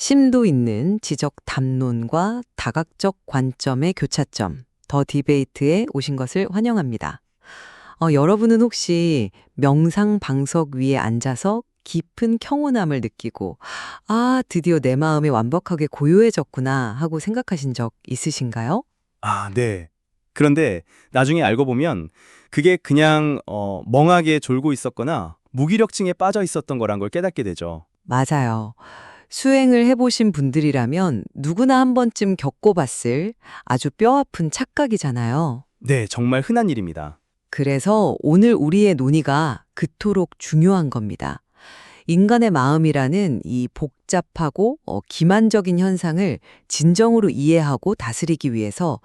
심도 있는 지적 담론과 다각적 관점의 교차점, 더 디베이트에 오신 것을 환영합니다. 여러분은 혹시 명상 방석 위에 앉아서 깊은 평온함을 느끼고, 아, 드디어 내 마음이 완벽하게 고요해졌구나 하고 생각하신 적 있으신가요? 아, 네. 그런데 나중에 알고 보면 그게 그냥 멍하게 졸고 있었거나 무기력증에 빠져 있었던 거란 걸 깨닫게 되죠. 맞아요. 수행을 해보신 분들이라면 누구나 한 번쯤 겪어봤을 아주 뼈아픈 착각이잖아요. 네, 정말 흔한 일입니다. 그래서 오늘 우리의 논의가 그토록 중요한 겁니다. 인간의 마음이라는 이 복잡하고 기만적인 현상을 진정으로 이해하고 다스리기 위해서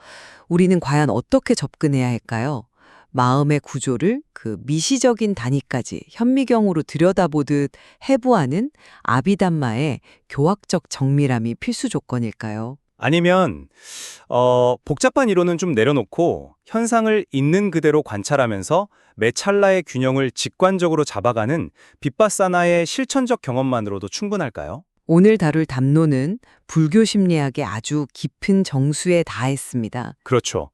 우리는 과연 어떻게 접근해야 할까요? 마음의 구조를 그 미시적인 단위까지 현미경으로 들여다보듯 해부하는 아비담마의 교학적 정밀함이 필수 조건일까요? 아니면 복잡한 이론은 좀 내려놓고 현상을 있는 그대로 관찰하면서 매 찰나의 균형을 직관적으로 잡아가는 빗바사나의 실천적 경험만으로도 충분할까요? 오늘 다룰 담론은 불교 심리학의 아주 깊은 정수에 닿았습니다. 그렇죠.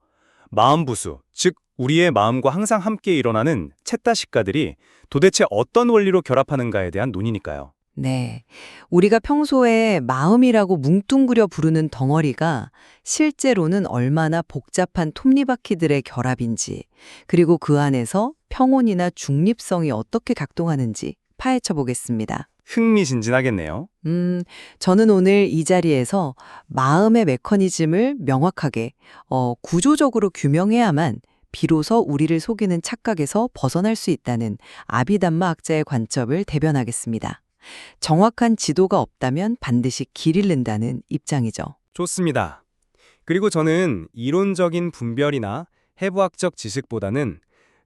마음부수, 즉 우리의 마음과 항상 함께 일어나는 채따시가들이 도대체 어떤 원리로 결합하는가에 대한 논의니까요. 네. 우리가 평소에 마음이라고 뭉뚱그려 부르는 덩어리가 실제로는 얼마나 복잡한 톱니바퀴들의 결합인지, 그리고 그 안에서 평온이나 중립성이 어떻게 작동하는지 파헤쳐 보겠습니다. 흥미진진하겠네요. 저는 오늘 이 자리에서 마음의 메커니즘을 명확하게, 구조적으로 규명해야만 비로소 우리를 속이는 착각에서 벗어날 수 있다는 아비담마 학자의 관점을 대변하겠습니다. 정확한 지도가 없다면 반드시 길 잃는다는 입장이죠. 좋습니다. 그리고 저는 이론적인 분별이나 해부학적 지식보다는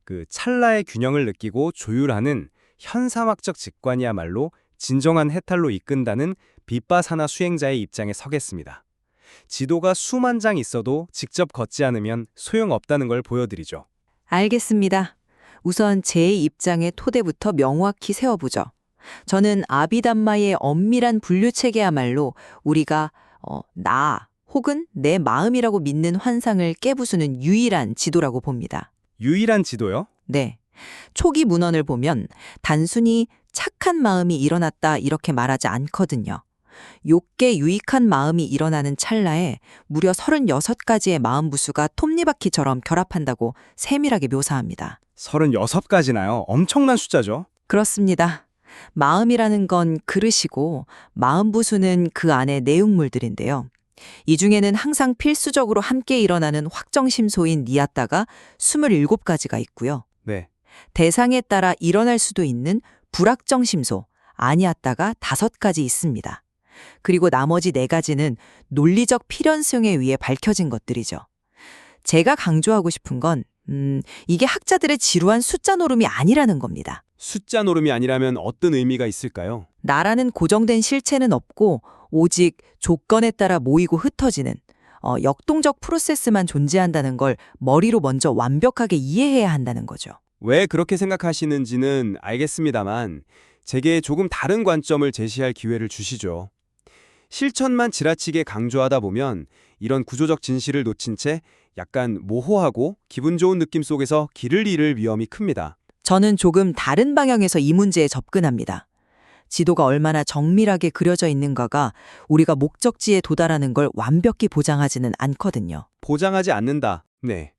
그 찰나의 균형을 느끼고 조율하는 현상학적 직관이야말로 진정한 해탈로 이끈다는 빗바사나 수행자의 입장에 서겠습니다. 지도가 수만 장 있어도 직접 걷지 않으면 소용없다는 걸 보여드리죠. 알겠습니다. 우선 제 입장의 토대부터 명확히 세워보죠. 저는 아비담마의 엄밀한 분류체계야말로 우리가 나 혹은 내 마음이라고 믿는 환상을 깨부수는 유일한 지도라고 봅니다. 유일한 지도요? 네. 초기 문헌을 보면 단순히 착한 마음이 일어났다 이렇게 말하지 않거든요. 욕계 유익한 마음이 일어나는 찰나에 무려 36가지의 마음 부수가 톱니바퀴처럼 결합한다고 세밀하게 묘사합니다. 36가지나요? 엄청난 숫자죠. 그렇습니다. 마음이라는 건 그릇이고 마음 부수는 그 안의 내용물들인데요. 이 중에는 항상 필수적으로 함께 일어나는 확정심소인 니아따가 27가지가 있고요. 네. 대상에 따라 일어날 수도 있는 불확정심소, 아니아따가 5가지 있습니다. 그리고 나머지 4가지는 논리적 필연성에 의해 밝혀진 것들이죠. 제가 강조하고 싶은 건 이게 학자들의 지루한 숫자 노름이 아니라는 겁니다. 숫자 노름이 아니라면 어떤 의미가 있을까요? 나라는 고정된 실체는 없고 오직 조건에 따라 모이고 흩어지는 역동적 프로세스만 존재한다는 걸 머리로 먼저 완벽하게 이해해야 한다는 거죠. 왜 그렇게 생각하시는지는 알겠습니다만 제게 조금 다른 관점을 제시할 기회를 주시죠. 실천만 지나치게 강조하다 보면 이런 구조적 진실을 놓친 채 약간 모호하고 기분 좋은 느낌 속에서 길을 잃을 위험이 큽니다. 저는 조금 다른 방향에서 이 문제에 접근합니다. 지도가 얼마나 정밀하게 그려져 있는가가 우리가 목적지에 도달하는 걸 완벽히 보장하지는 않거든요. 보장하지 않는다. 네.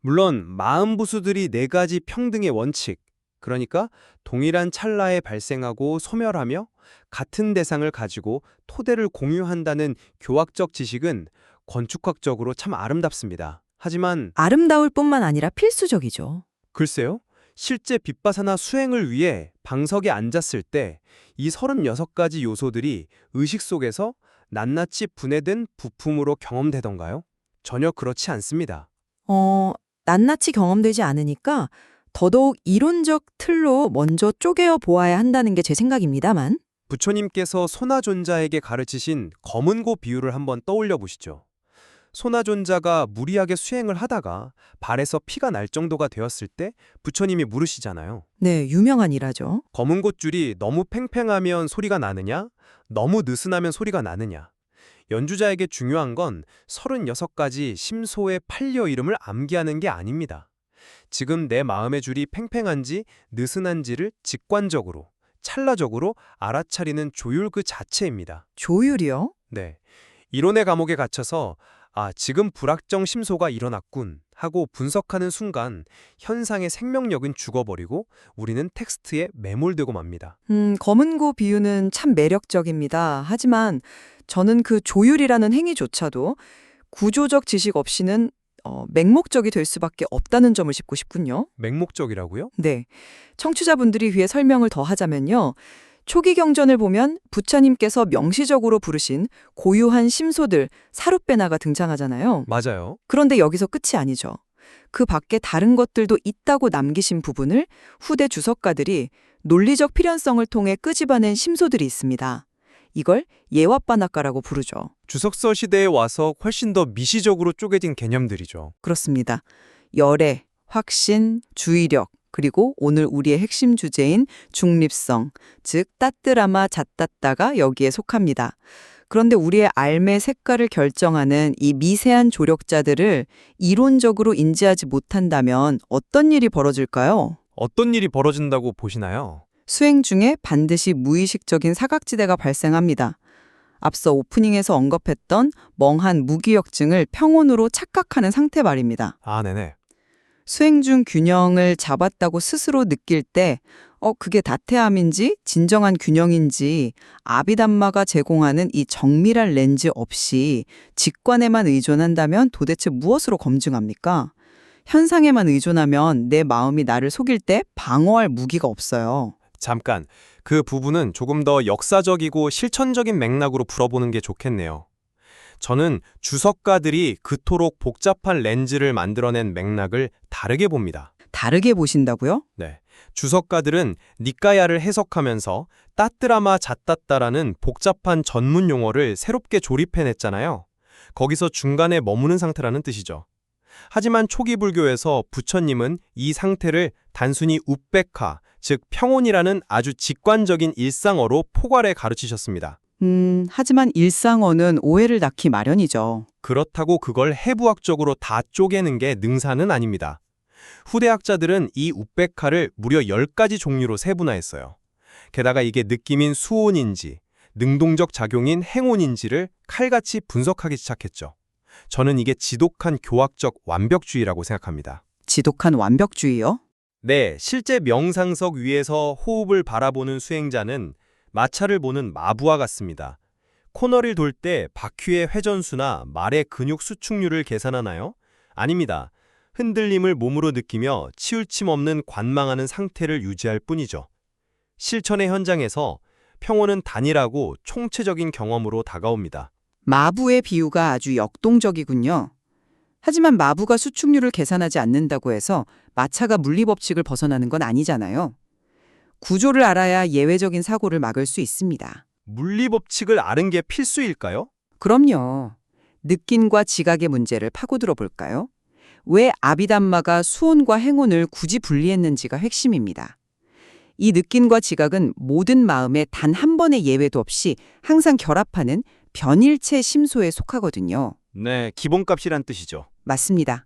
물론 마음 부수들이 4가지 평등의 원칙, 그러니까 동일한 찰나에 발생하고 소멸하며 같은 대상을 가지고 토대를 공유한다는 교학적 지식은 건축학적으로 참 아름답습니다. 하지만 아름다울 뿐만 아니라 필수적이죠. 글쎄요, 실제 빗바사나 수행을 위해 방석에 앉았을 때 이 36가지 요소들이 의식 속에서 낱낱이 분해된 부품으로 경험되던가요? 전혀 그렇지 않습니다. 낱낱이 경험되지 않으니까 더더욱 이론적 틀로 먼저 쪼개어 보아야 한다는 게 제 생각입니다만. 부처님께서 소나존자에게 가르치신 검은고 비유를 한번 떠올려 보시죠. 소나존자가 무리하게 수행을 하다가 발에서 피가 날 정도가 되었을 때 부처님이 물으시잖아요. 네, 유명한 일화죠. 검은 곳줄이 너무 팽팽하면 소리가 나느냐? 너무 느슨하면 소리가 나느냐? 연주자에게 중요한 건 36가지 심소의 판려 이름을 암기하는 게 아닙니다. 지금 내 마음의 줄이 팽팽한지 느슨한지를 직관적으로, 찰나적으로 알아차리는 조율 그 자체입니다. 조율이요? 네. 이론의 감옥에 갇혀서 지금 불확정 심소가 일어났군 하고 분석하는 순간 현상의 생명력은 죽어버리고 우리는 텍스트에 매몰되고 맙니다. 검은고 비유는 참 매력적입니다. 하지만 저는 그 조율이라는 행위조차도 구조적 지식 없이는 맹목적이 될 수밖에 없다는 점을 짚고 싶군요. 맹목적이라고요? 네. 청취자분들이 위해 설명을 더 하자면요. 초기 경전을 보면 부처님께서 명시적으로 부르신 고유한 심소들, 사룻배나가 등장하잖아요. 맞아요. 그런데 여기서 끝이 아니죠. 그 밖에 다른 것들도 있다고 남기신 부분을 후대 주석가들이 논리적 필연성을 통해 끄집어낸 심소들이 있습니다. 이걸 예왓바나카라고 부르죠. 주석서 시대에 와서 훨씬 더 미시적으로 쪼개진 개념들이죠. 그렇습니다. 열애, 확신, 주의력, 그리고 오늘 우리의 핵심 주제인 중립성, 즉 따뜨라마 잣따따가 여기에 속합니다. 그런데 우리의 삶의 색깔을 결정하는 이 미세한 조력자들을 이론적으로 인지하지 못한다면 어떤 일이 벌어질까요? 어떤 일이 벌어진다고 보시나요? 수행 중에 반드시 무의식적인 사각지대가 발생합니다. 앞서 오프닝에서 언급했던 멍한 무기력증을 평온으로 착각하는 상태 말입니다. 네네. 수행 중 균형을 잡았다고 스스로 느낄 때 그게 다태함인지 진정한 균형인지 아비담마가 제공하는 이 정밀한 렌즈 없이 직관에만 의존한다면 도대체 무엇으로 검증합니까? 현상에만 의존하면 내 마음이 나를 속일 때 방어할 무기가 없어요. 잠깐, 그 부분은 조금 더 역사적이고 실천적인 맥락으로 풀어보는 게 좋겠네요. 저는 주석가들이 그토록 복잡한 렌즈를 만들어낸 맥락을 다르게 봅니다. 다르게 보신다고요? 네. 주석가들은 니까야를 해석하면서 따뜨라마 잣따따라는 복잡한 전문 용어를 새롭게 조립해냈잖아요. 거기서 중간에 머무는 상태라는 뜻이죠. 하지만 초기 불교에서 부처님은 이 상태를 단순히 우백하, 즉 평온이라는 아주 직관적인 일상어로 포괄해 가르치셨습니다. 하지만 일상어는 오해를 낳기 마련이죠. 그렇다고 그걸 해부학적으로 다 쪼개는 게 능사는 아닙니다. 후대 학자들은 이 우백하를 무려 10가지 종류로 세분화했어요. 게다가 이게 느낌인 수온인지, 능동적 작용인 행온인지를 칼같이 분석하기 시작했죠. 저는 이게 지독한 교학적 완벽주의라고 생각합니다. 지독한 완벽주의요? 네, 실제 명상석 위에서 호흡을 바라보는 수행자는 마차를 보는 마부와 같습니다. 코너를 돌 때 바퀴의 회전수나 말의 근육 수축률을 계산하나요? 아닙니다. 흔들림을 몸으로 느끼며 치울침 없는 관망하는 상태를 유지할 뿐이죠. 실천의 현장에서 평온은 단일하고 총체적인 경험으로 다가옵니다. 마부의 비유가 아주 역동적이군요. 하지만 마부가 수축률을 계산하지 않는다고 해서 마차가 물리법칙을 벗어나는 건 아니잖아요. 구조를 알아야 예외적인 사고를 막을 수 있습니다. 물리법칙을 아는 게 필수일까요? 그럼요. 느낌과 지각의 문제를 파고들어 볼까요? 왜 아비담마가 수온과 행온을 굳이 분리했는지가 핵심입니다. 이 느낌과 지각은 모든 마음에 단 한 번의 예외도 없이 항상 결합하는 변일체 심소에 속하거든요. 네, 기본값이란 뜻이죠. 맞습니다.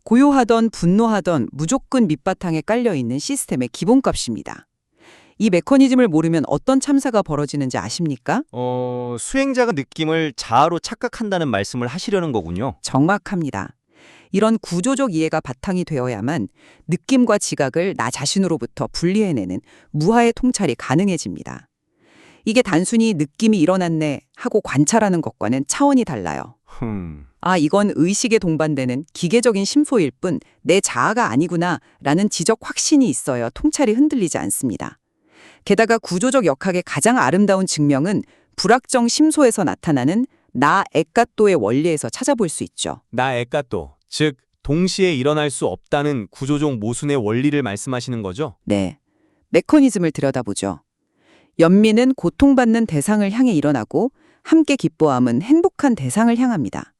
고요하던 분노하던 무조건 밑바탕에 깔려있는 시스템의 기본값입니다. 이 메커니즘을 모르면 어떤 참사가 벌어지는지 아십니까? 수행자가 느낌을 자아로 착각한다는 말씀을 하시려는 거군요. 정확합니다. 이런 구조적 이해가 바탕이 되어야만 느낌과 지각을 나 자신으로부터 분리해내는 무하의 통찰이 가능해집니다. 이게 단순히 느낌이 일어났네 하고 관찰하는 것과는 차원이 달라요. 이건 의식에 동반되는 기계적인 심소일 뿐 내 자아가 아니구나 라는 지적 확신이 있어야 통찰이 흔들리지 않습니다. 게다가 구조적 역학의 가장 아름다운 증명은 불확정 심소에서 나타나는 나 에까또의 원리에서 찾아볼 수 있죠. 나 에까또, 즉 동시에 일어날 수 없다는 구조적 모순의 원리를 말씀하시는 거죠? 네, 메커니즘을 들여다보죠. 연민은 고통받는 대상을 향해 일어나고 함께 기뻐함은 행복한 대상을 향합니다.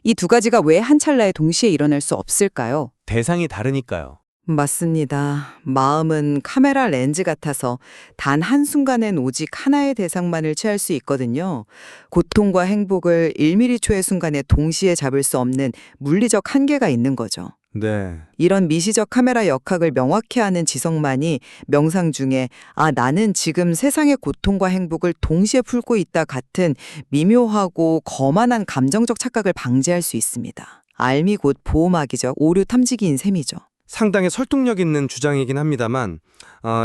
이 두 가지가 왜 한 찰나에 동시에 일어날 수 없을까요? 대상이 다르니까요. 맞습니다. 마음은 카메라 렌즈 같아서 단 한순간엔 오직 하나의 대상만을 취할 수 있거든요. 고통과 행복을 1mm초의 순간에 동시에 잡을 수 없는 물리적 한계가 있는 거죠. 네. 이런 미시적 카메라 역학을 명확히 하는 지성만이 명상 중에 나는 지금 세상의 고통과 행복을 동시에 풀고 있다 같은 미묘하고 거만한 감정적 착각을 방지할 수 있습니다. 알미 곧 보호막이죠. 오류 탐지기인 셈이죠. 상당히 설득력 있는 주장이긴 합니다만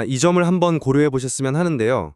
이 점을 한번 고려해 보셨으면 하는데요.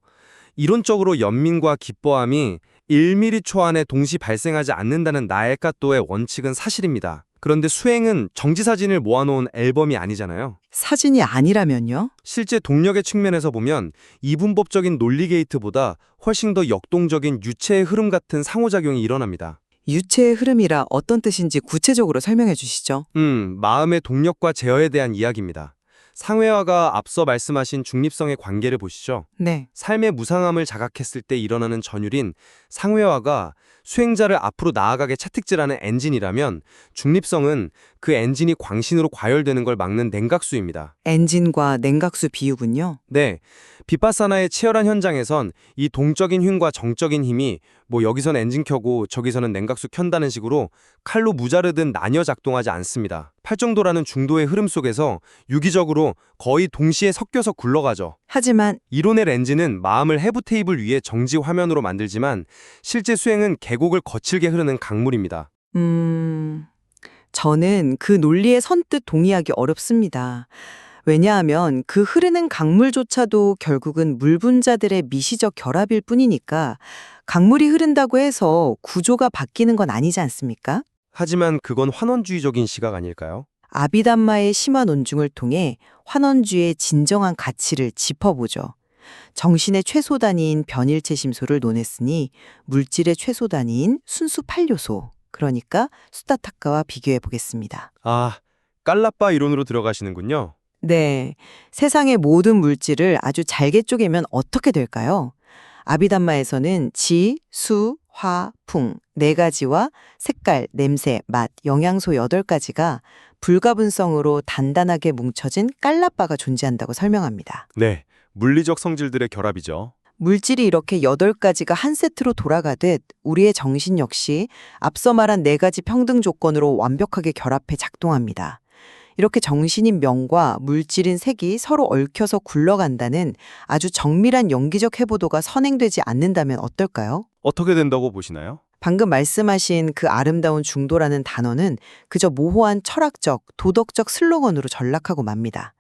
이론적으로 연민과 기뻐함이 1mm초 안에 동시 발생하지 않는다는 나엘카또의 원칙은 사실입니다. 그런데 수행은 정지사진을 모아놓은 앨범이 아니잖아요. 사진이 아니라면요? 실제 동력의 측면에서 보면 이분법적인 논리 게이트보다 훨씬 더 역동적인 유체의 흐름 같은 상호작용이 일어납니다. 유체의 흐름이라 어떤 뜻인지 구체적으로 설명해 주시죠. 마음의 동력과 제어에 대한 이야기입니다. 상회화가 앞서 말씀하신 중립성의 관계를 보시죠. 네. 삶의 무상함을 자각했을 때 일어나는 전율인 상회화가 수행자를 앞으로 나아가게 채찍질하는 엔진이라면 중립성은 그 엔진이 광신으로 과열되는 걸 막는 냉각수입니다. 엔진과 냉각수 비유군요. 네, 비파사나의 치열한 현장에선 이 동적인 힘과 정적인 힘이 여기선 엔진 켜고 저기서는 냉각수 켠다는 식으로 칼로 무자르듯 나뉘어 작동하지 않습니다. 팔정도라는 중도의 흐름 속에서 유기적으로 거의 동시에 섞여서 굴러가죠. 하지만 이론의 렌즈는 마음을 해부 테이블 위에 정지 화면으로 만들지만 실제 수행은 계곡을 거칠게 흐르는 강물입니다. 저는 그 논리에 선뜻 동의하기 어렵습니다. 왜냐하면 그 흐르는 강물조차도 결국은 물 분자들의 미시적 결합일 뿐이니까 강물이 흐른다고 해서 구조가 바뀌는 건 아니지 않습니까? 하지만 그건 환원주의적인 시각 아닐까요? 아비담마의 심화 논중을 통해 환원주의의 진정한 가치를 짚어보죠. 정신의 최소 단위인 변일체 심소를 논했으니 물질의 최소 단위인 순수 8요소, 그러니까 수다타카와 비교해 보겠습니다. 깔라빠 이론으로 들어가시는군요. 네, 세상의 모든 물질을 아주 잘게 쪼개면 어떻게 될까요? 아비담마에서는 지, 수, 화, 풍 4가지와 색깔, 냄새, 맛, 영양소 8가지가 불가분성으로 단단하게 뭉쳐진 깔라빠가 존재한다고 설명합니다. 네, 물리적 성질들의 결합이죠. 물질이 이렇게 8가지가 한 세트로 돌아가듯 우리의 정신 역시 앞서 말한 4가지 평등 조건으로 완벽하게 결합해 작동합니다. 이렇게 정신인 명과 물질인 색이 서로 얽혀서 굴러간다는 아주 정밀한 연기적 해보도가 선행되지 않는다면 어떨까요? 어떻게 된다고 보시나요? 방금 말씀하신 그 아름다운 중도라는 단어는 그저 모호한 철학적, 도덕적 슬로건으로 전락하고 맙니다.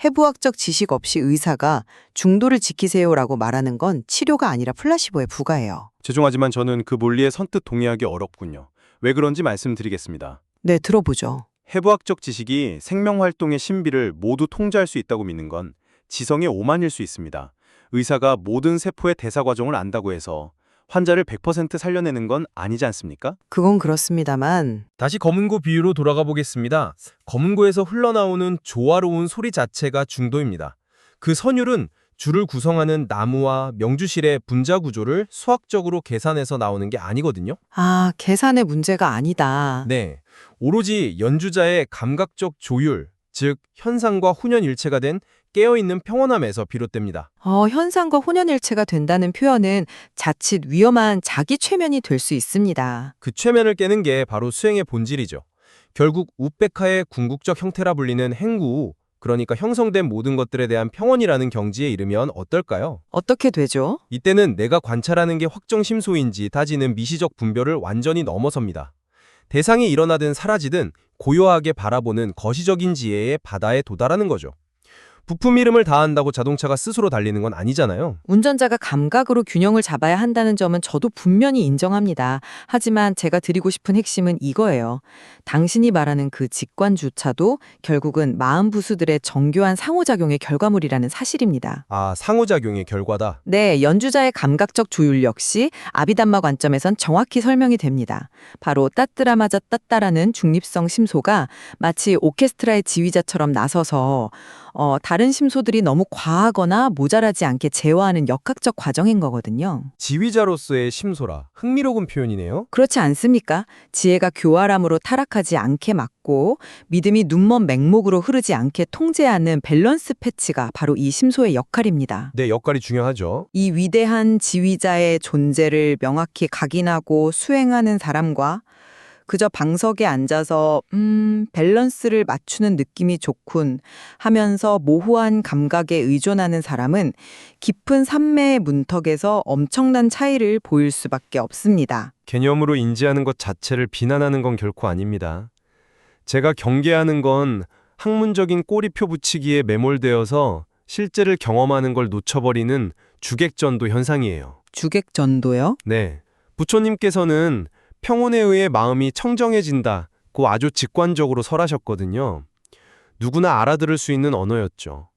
해부학적 지식 없이 의사가 중도를 지키세요라고 말하는 건 치료가 아니라 플라시보에 불과해요. 죄송하지만 저는 그 논리에 선뜻 동의하기 어렵군요. 왜 그런지 말씀드리겠습니다. 네, 들어보죠. 해부학적 지식이 생명활동의 신비를 모두 통제할 수 있다고 믿는 건 지성의 오만일 수 있습니다. 의사가 모든 세포의 대사 과정을 안다고 해서 환자를 100% 살려내는 건 아니지 않습니까? 그건 그렇습니다만 다시 검은고 비유로 돌아가 보겠습니다. 검은고에서 흘러나오는 조화로운 소리 자체가 중도입니다. 그 선율은 줄을 구성하는 나무와 명주실의 분자 구조를 수학적으로 계산해서 나오는 게 아니거든요. 계산의 문제가 아니다. 네, 오로지 연주자의 감각적 조율, 즉 현상과 혼연일체가 된 깨어있는 평온함에서 비롯됩니다. 현상과 혼연일체가 된다는 표현은 자칫 위험한 자기 최면이 될 수 있습니다. 그 최면을 깨는 게 바로 수행의 본질이죠. 결국 우페카의 궁극적 형태라 불리는 행구, 그러니까 형성된 모든 것들에 대한 평온이라는 경지에 이르면 어떨까요? 어떻게 되죠? 이때는 내가 관찰하는 게 확정심소인지 따지는 미시적 분별을 완전히 넘어섭니다. 대상이 일어나든 사라지든 고요하게 바라보는 거시적인 지혜의 바다에 도달하는 거죠. 부품 이름을 다한다고 자동차가 스스로 달리는 건 아니잖아요. 운전자가 감각으로 균형을 잡아야 한다는 점은 저도 분명히 인정합니다. 하지만 제가 드리고 싶은 핵심은 이거예요. 당신이 말하는 그 직관조차도 결국은 마음 부수들의 정교한 상호작용의 결과물이라는 사실입니다. 상호작용의 결과다. 네, 연주자의 감각적 조율 역시 아비담마 관점에선 정확히 설명이 됩니다. 바로 따뜨라마자 따따라는 중립성 심소가 마치 오케스트라의 지휘자처럼 나서서 다른 심소들이 너무 과하거나 모자라지 않게 제어하는 역학적 과정인 거거든요. 지휘자로서의 심소라. 흥미로운 표현이네요. 그렇지 않습니까? 지혜가 교활함으로 타락하지 않게 막고 믿음이 눈먼 맹목으로 흐르지 않게 통제하는 밸런스 패치가 바로 이 심소의 역할입니다. 네, 역할이 중요하죠. 이 위대한 지휘자의 존재를 명확히 각인하고 수행하는 사람과 그저 방석에 앉아서 밸런스를 맞추는 느낌이 좋군 하면서 모호한 감각에 의존하는 사람은 깊은 산매의 문턱에서 엄청난 차이를 보일 수밖에 없습니다. 개념으로 인지하는 것 자체를 비난하는 건 결코 아닙니다. 제가 경계하는 건 학문적인 꼬리표 붙이기에 매몰되어서 실제를 경험하는 걸 놓쳐버리는 주객전도 현상이에요. 주객전도요? 네, 부처님께서는 평온에 의해 마음이 청정해진다고 아주 직관적으로 설하셨거든요. 누구나 알아들을 수 있는 언어였죠.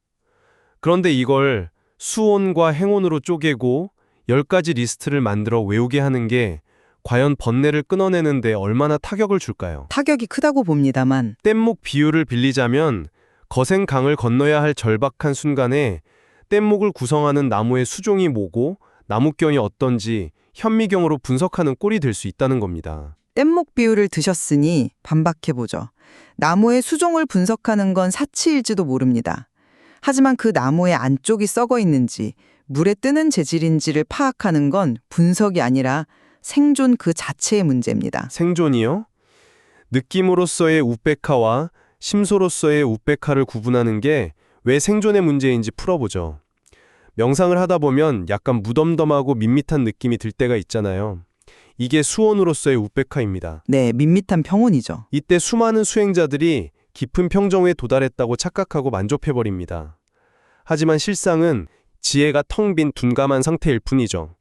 그런데 이걸 수온과 행온으로 쪼개고 10가지 리스트를 만들어 외우게 하는 게 과연 번뇌를 끊어내는데 얼마나 타격을 줄까요? 타격이 크다고 봅니다만 뗏목 비유를 빌리자면 거센 강을 건너야 할 절박한 순간에 뗏목을 구성하는 나무의 수종이 뭐고 나뭇견이 어떤지 현미경으로 분석하는 꼴이 될 수 있다는 겁니다. 뗏목 비유를 드셨으니 반박해보죠. 나무의 수종을 분석하는 건 사치일지도 모릅니다. 하지만 그 나무의 안쪽이 썩어 있는지 물에 뜨는 재질인지를 파악하는 건 분석이 아니라 생존 그 자체의 문제입니다. 생존이요? 느낌으로서의 우페카와 심소로서의 우페카를 구분하는 게 왜 생존의 문제인지 풀어보죠. 명상을 하다 보면 약간 무덤덤하고 밋밋한 느낌이 들 때가 있잖아요. 이게 수온으로서의 우페카입니다. 네, 밋밋한 평온이죠. 이때 수많은 수행자들이 깊은 평정에 도달했다고 착각하고 만족해버립니다. 하지만 실상은 지혜가 텅 빈 둔감한 상태일 뿐이죠.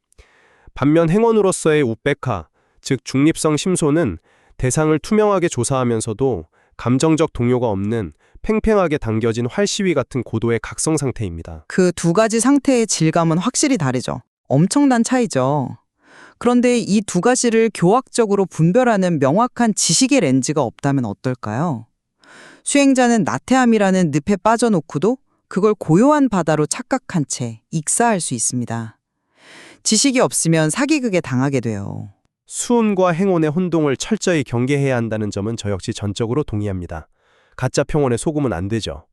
반면 행원으로서의 우페카, 즉 중립성 심소는 대상을 투명하게 조사하면서도 감정적 동요가 없는 팽팽하게 당겨진 활시위 같은 고도의 각성 상태입니다. 그 두 가지 상태의 질감은 확실히 다르죠. 엄청난 차이죠. 그런데 이 두 가지를 교학적으로 분별하는 명확한 지식의 렌즈가 없다면 어떨까요? 수행자는 나태함이라는 늪에 빠져놓고도 그걸 고요한 바다로 착각한 채 익사할 수 있습니다. 지식이 없으면 사기극에 당하게 돼요. 수온과 행온의 혼동을 철저히 경계해야 한다는 점은 저 역시 전적으로 동의합니다. 가짜 평온에 속으면 안 되죠.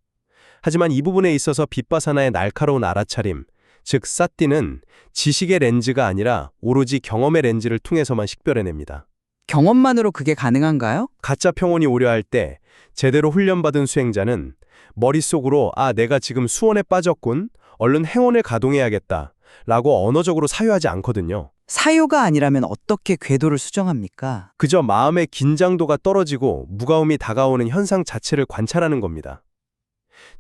하지만 이 부분에 있어서 빗바사나의 날카로운 알아차림, 즉 사띠는 지식의 렌즈가 아니라 오로지 경험의 렌즈를 통해서만 식별해냅니다. 경험만으로 그게 가능한가요? 가짜 평온이 오려할 때 제대로 훈련받은 수행자는 머릿속으로 내가 지금 수온에 빠졌군, 얼른 행온을 가동해야겠다 라고 언어적으로 사유하지 않거든요. 사유가 아니라면 어떻게 궤도를 수정합니까? 그저 마음의 긴장도가 떨어지고 무거움이 다가오는 현상 자체를 관찰하는 겁니다.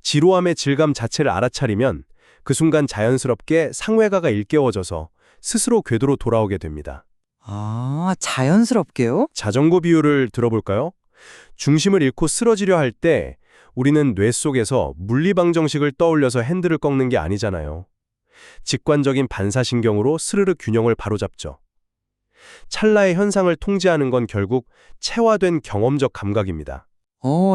지루함의 질감 자체를 알아차리면 그 순간 자연스럽게 상회가가 일깨워져서 스스로 궤도로 돌아오게 됩니다. 아, 자연스럽게요? 자전거 비유를 들어볼까요? 중심을 잃고 쓰러지려 할 때 우리는 뇌 속에서 물리방정식을 떠올려서 핸들을 꺾는 게 아니잖아요. 직관적인 반사신경으로 스르르 균형을 바로잡죠. 찰나의 현상을 통제하는 건 결국 체화된 경험적 감각입니다.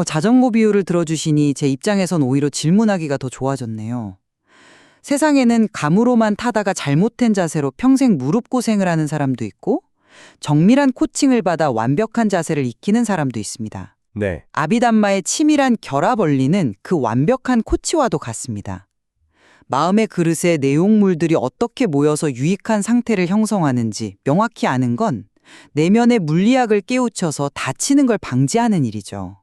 자전거 비유를 들어주시니 제 입장에선 오히려 질문하기가 더 좋아졌네요. 세상에는 감으로만 타다가 잘못된 자세로 평생 무릎 고생을 하는 사람도 있고 정밀한 코칭을 받아 완벽한 자세를 익히는 사람도 있습니다. 네, 아비담마의 치밀한 결합 원리는 그 완벽한 코치와도 같습니다. 마음의 그릇에 내용물들이 어떻게 모여서 유익한 상태를 형성하는지 명확히 아는 건 내면의 물리학을 깨우쳐서 다치는 걸 방지하는 일이죠.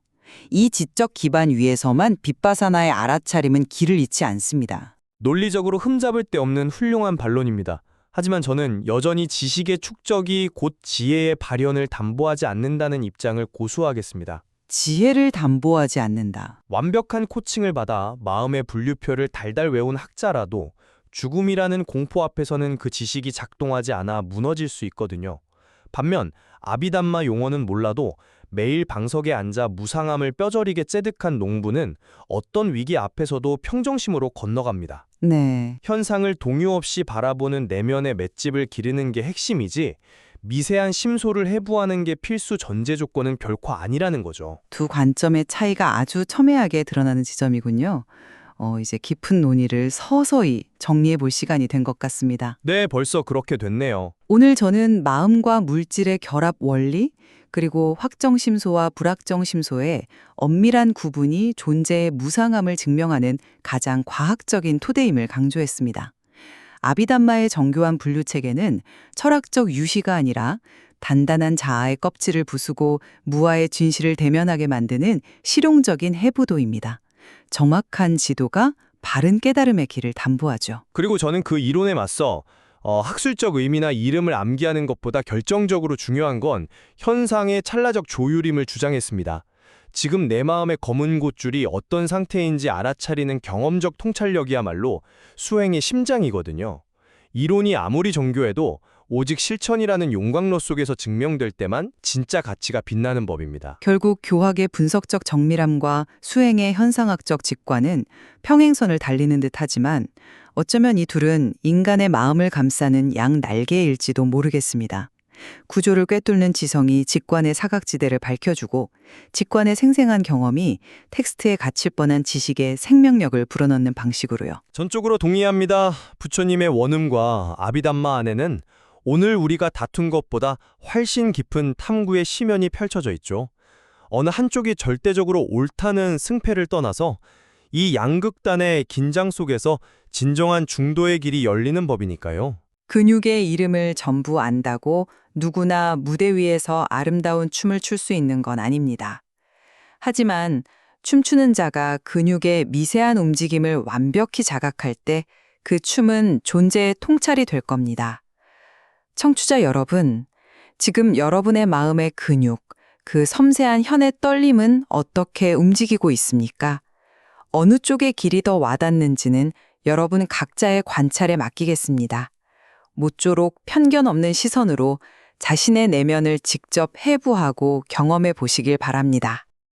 이 지적 기반 위에서만 빗바사나의 알아차림은 길을 잃지 않습니다. 논리적으로 흠잡을 데 없는 훌륭한 반론입니다. 하지만 저는 여전히 지식의 축적이 곧 지혜의 발현을 담보하지 않는다는 입장을 고수하겠습니다. 지혜를 담보하지 않는다. 완벽한 코칭을 받아 마음의 분류표를 달달 외운 학자라도 죽음이라는 공포 앞에서는 그 지식이 작동하지 않아 무너질 수 있거든요. 반면 아비담마 용어는 몰라도 매일 방석에 앉아 무상함을 뼈저리게 째득한 농부는 어떤 위기 앞에서도 평정심으로 건너갑니다. 네. 현상을 동요 없이 바라보는 내면의 맷집을 기르는 게 핵심이지 미세한 심소를 해부하는 게 필수 전제 조건은 결코 아니라는 거죠. 두 관점의 차이가 아주 첨예하게 드러나는 지점이군요. 이제 깊은 논의를 서서히 정리해 볼 시간이 된 것 같습니다. 네, 벌써 그렇게 됐네요. 오늘 저는 마음과 물질의 결합 원리, 그리고 확정심소와 불확정심소의 엄밀한 구분이 존재의 무상함을 증명하는 가장 과학적인 토대임을 강조했습니다. 아비담마의 정교한 분류체계는 철학적 유시가 아니라 단단한 자아의 껍질을 부수고 무아의 진실을 대면하게 만드는 실용적인 해부도입니다. 정확한 지도가 바른 깨달음의 길을 담보하죠. 그리고 저는 그 이론에 맞서 학술적 의미나 이름을 암기하는 것보다 결정적으로 중요한 건 현상의 찰나적 조율임을 주장했습니다. 지금 내 마음의 검은 곳줄이 어떤 상태인지 알아차리는 경험적 통찰력이야말로 수행의 심장이거든요. 이론이 아무리 정교해도 오직 실천이라는 용광로 속에서 증명될 때만 진짜 가치가 빛나는 법입니다. 결국 교학의 분석적 정밀함과 수행의 현상학적 직관은 평행선을 달리는 듯하지만 어쩌면 이 둘은 인간의 마음을 감싸는 양 날개일지도 모르겠습니다. 구조를 꿰뚫는 지성이 직관의 사각지대를 밝혀주고 직관의 생생한 경험이 텍스트에 갇힐 뻔한 지식의 생명력을 불어넣는 방식으로요. 전적으로 동의합니다. 부처님의 원음과 아비담마 안에는 오늘 우리가 다툰 것보다 훨씬 깊은 탐구의 심연이 펼쳐져 있죠. 어느 한쪽이 절대적으로 옳다는 승패를 떠나서 이 양극단의 긴장 속에서 진정한 중도의 길이 열리는 법이니까요. 근육의 이름을 전부 안다고 누구나 무대 위에서 아름다운 춤을 출 수 있는 건 아닙니다. 하지만 춤추는 자가 근육의 미세한 움직임을 완벽히 자각할 때 그 춤은 존재의 통찰이 될 겁니다. 청취자 여러분, 지금 여러분의 마음의 근육, 그 섬세한 현의 떨림은 어떻게 움직이고 있습니까? 어느 쪽의 길이 더 와닿는지는 여러분 각자의 관찰에 맡기겠습니다. 모쪼록 편견 없는 시선으로 자신의 내면을 직접 해부하고 경험해 보시길 바랍니다.